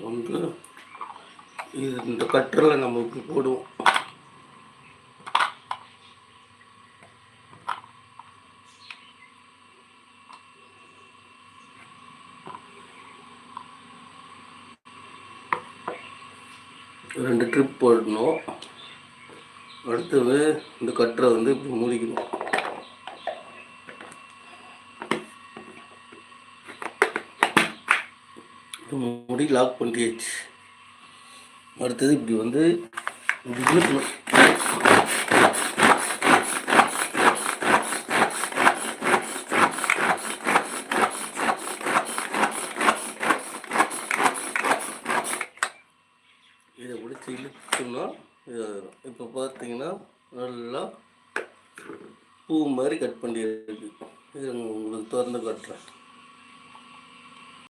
வந்து இது இந்த கட்டரில் நம்ம இப்படி போடுவோம். ரெண்டு ட்ரிப் போடணும். அடுத்தது இந்த கட்டரை வந்து இப்படி மூடிக்கணும். மூடி லாக் பண்ணியாச்சு. அடுத்தது இப்படி வந்து இப்படி இழுக்கணும். இதை பிடிச்சி இழுக்கணும்னா இது ஆயிடும். இப்போ பார்த்தீங்கன்னா நல்லா பூ மாதிரி கட் பண்ணியிருக்கு. இது உங்களுக்கு திறந்து காட்டுறேன்.